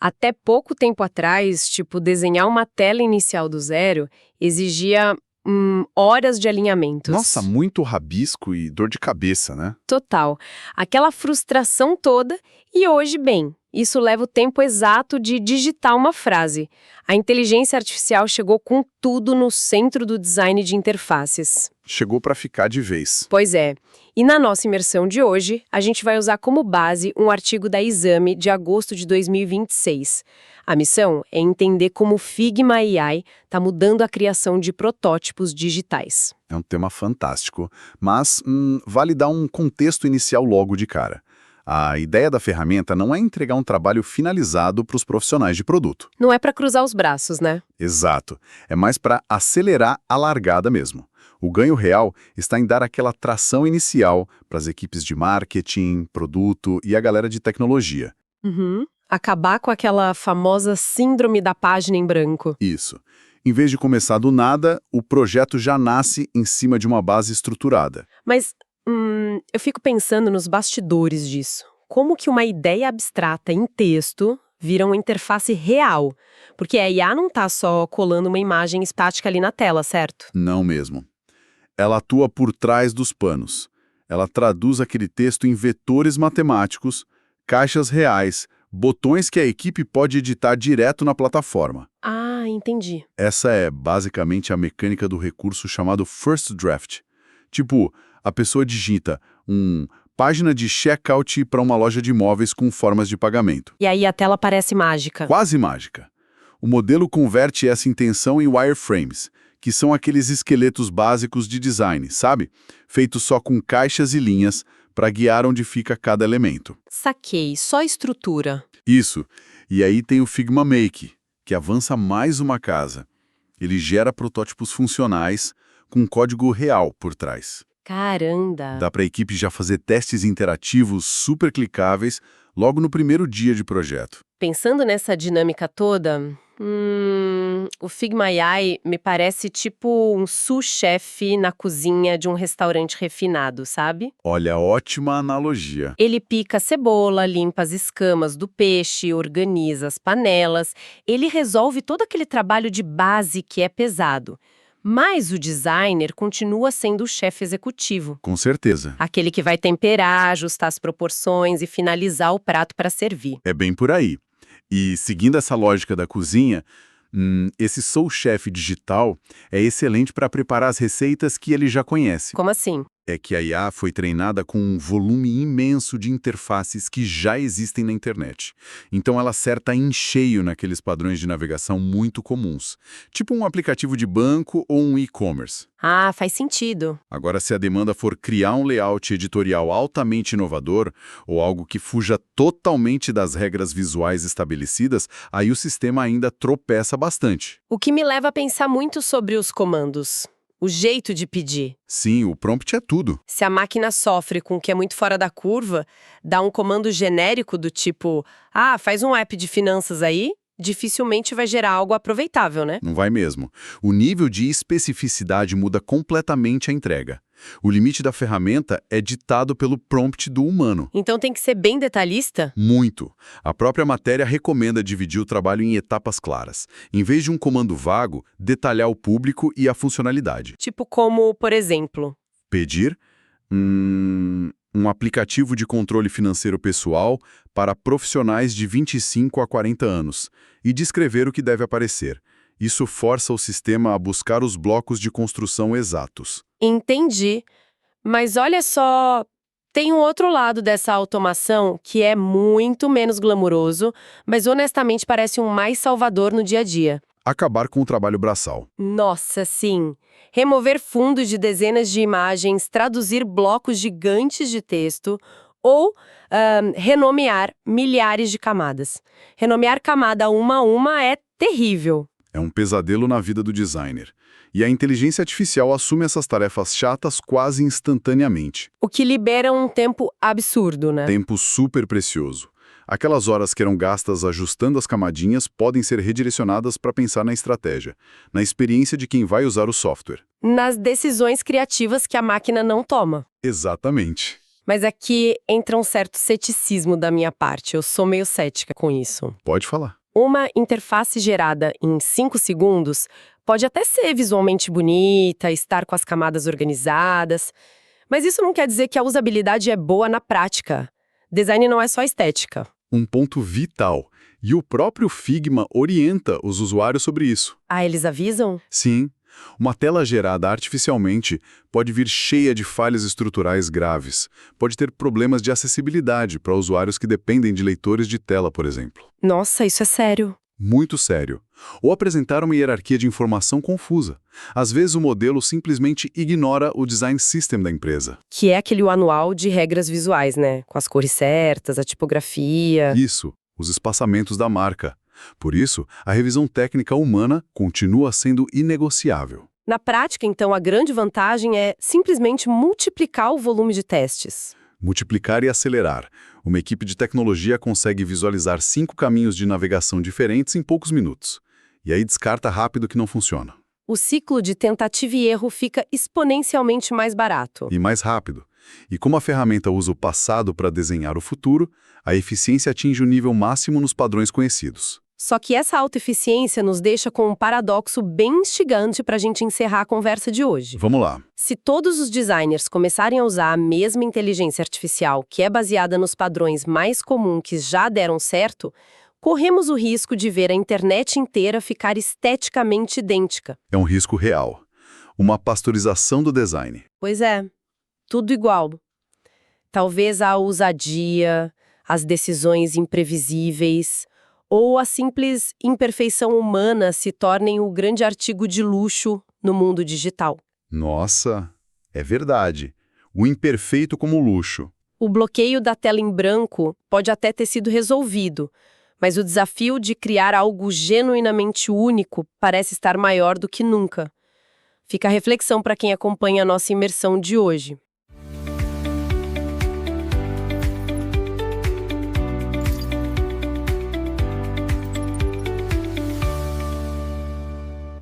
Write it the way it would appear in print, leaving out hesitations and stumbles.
Até pouco tempo atrás, tipo, desenhar uma tela inicial do zero exigia horas de alinhamentos. Nossa, muito rabisco e dor de cabeça, né? Total. Aquela frustração toda e hoje, bem, isso leva o tempo exato de digitar uma frase. A inteligência artificial chegou com tudo no centro do design de interfaces. Chegou para ficar de vez. Pois é. E na nossa imersão de hoje, a gente vai usar como base um artigo da Exame de agosto de 2026. A missão é entender como o Figma AI está mudando a criação de protótipos digitais. É um tema fantástico, mas vale dar um contexto inicial logo de cara. A ideia da ferramenta não é entregar um trabalho finalizado para os profissionais de produto. Não é para cruzar os braços, né? Exato. É mais para acelerar a largada mesmo. O ganho real está em dar aquela tração inicial para as equipes de marketing, produto e a galera de tecnologia. Acabar com aquela famosa síndrome da página em branco. Isso. Em vez de começar do nada, o projeto já nasce em cima de uma base estruturada. Mas eu fico pensando nos bastidores disso. Como que uma ideia abstrata em texto vira uma interface real? Porque a IA não está só colando uma imagem estática ali na tela, certo? Não mesmo. Ela atua por trás dos panos. Ela traduz aquele texto em vetores matemáticos, caixas reais, botões que a equipe pode editar direto na plataforma. Ah, entendi. Essa é basicamente a mecânica do recurso chamado First Draft. Tipo, a pessoa digita página de checkout para uma loja de imóveis com formas de pagamento. E aí a tela parece mágica. Quase mágica. O modelo converte essa intenção em wireframes, que são aqueles esqueletos básicos de design, sabe? Feitos só com caixas e linhas para guiar onde fica cada elemento. Saquei, só estrutura. Isso. E aí tem o Figma Make, que avança mais uma casa. Ele gera protótipos funcionais com código real por trás. Caramba! Dá para a equipe já fazer testes interativos super clicáveis logo no primeiro dia de projeto. Pensando nessa dinâmica toda, o Figma AI me parece tipo um sous-chefe na cozinha de um restaurante refinado, sabe? Olha, ótima analogia. Ele pica a cebola, limpa as escamas do peixe, organiza as panelas. Ele resolve todo aquele trabalho de base que é pesado. Mas o designer continua sendo o chefe executivo. Com certeza. Aquele que vai temperar, ajustar as proporções e finalizar o prato para servir. É bem por aí. E seguindo essa lógica da cozinha, esse sous-chefe digital é excelente para preparar as receitas que ele já conhece. Como assim? É que a IA foi treinada com um volume imenso de interfaces que já existem na internet. Então ela acerta em cheio naqueles padrões de navegação muito comuns, tipo um aplicativo de banco ou um e-commerce. Ah, faz sentido. Agora, se a demanda for criar um layout editorial altamente inovador ou algo que fuja totalmente das regras visuais estabelecidas, aí o sistema ainda tropeça bastante. O que me leva a pensar muito sobre os comandos. O jeito de pedir. Sim, o prompt é tudo. Se a máquina sofre com o que é muito fora da curva, dá um comando genérico do tipo, faz um app de finanças aí, dificilmente vai gerar algo aproveitável, né? Não vai mesmo. O nível de especificidade muda completamente a entrega. O limite da ferramenta é ditado pelo prompt do humano. Então tem que ser bem detalhista? Muito. A própria matéria recomenda dividir o trabalho em etapas claras. Em vez de um comando vago, detalhar o público e a funcionalidade. Tipo como, por exemplo... Pedir um aplicativo de controle financeiro pessoal para profissionais de 25 a 40 anos e descrever o que deve aparecer. Isso força o sistema a buscar os blocos de construção exatos. Entendi. Mas olha só, tem um outro lado dessa automação que é muito menos glamuroso, mas honestamente parece um mais salvador no dia a dia. Acabar com o trabalho braçal. Nossa, sim! Remover fundos de dezenas de imagens, traduzir blocos gigantes de texto ou renomear milhares de camadas. Renomear camada uma a uma é terrível. É um pesadelo na vida do designer. E a inteligência artificial assume essas tarefas chatas quase instantaneamente. O que libera um tempo absurdo, né? Tempo super precioso. Aquelas horas que eram gastas ajustando as camadinhas podem ser redirecionadas para pensar na estratégia, na experiência de quem vai usar o software. Nas decisões criativas que a máquina não toma. Exatamente. Mas aqui entra um certo ceticismo da minha parte. Eu sou meio cética com isso. Pode falar. Uma interface gerada em 5 segundos pode até ser visualmente bonita, estar com as camadas organizadas, mas isso não quer dizer que a usabilidade é boa na prática. Design não é só estética. Um ponto vital. E o próprio Figma orienta os usuários sobre isso. Ah, eles avisam? Sim, uma tela gerada artificialmente pode vir cheia de falhas estruturais graves. Pode ter problemas de acessibilidade para usuários que dependem de leitores de tela, por exemplo. Nossa, isso é sério. Muito sério. Ou apresentar uma hierarquia de informação confusa. Às vezes o modelo simplesmente ignora o design system da empresa. Que é aquele anual de regras visuais, né? Com as cores certas, a tipografia. Isso, os espaçamentos da marca. Por isso, a revisão técnica humana continua sendo inegociável. Na prática, então, a grande vantagem é simplesmente multiplicar o volume de testes. Multiplicar e acelerar. Uma equipe de tecnologia consegue visualizar 5 caminhos de navegação diferentes em poucos minutos. E aí descarta rápido que não funciona. O ciclo de tentativa e erro fica exponencialmente mais barato. E mais rápido. E como a ferramenta usa o passado para desenhar o futuro, a eficiência atinge o nível máximo nos padrões conhecidos. Só que essa autoeficiência nos deixa com um paradoxo bem instigante para a gente encerrar a conversa de hoje. Vamos lá. Se todos os designers começarem a usar a mesma inteligência artificial, que é baseada nos padrões mais comuns que já deram certo, corremos o risco de ver a internet inteira ficar esteticamente idêntica. É um risco real. Uma pasteurização do design. Pois é, tudo igual. Talvez a ousadia, as decisões imprevisíveis ou a simples imperfeição humana se tornem o grande artigo de luxo no mundo digital. Nossa, é verdade. O imperfeito como luxo. O bloqueio da tela em branco pode até ter sido resolvido, mas o desafio de criar algo genuinamente único parece estar maior do que nunca. Fica a reflexão para quem acompanha a nossa imersão de hoje.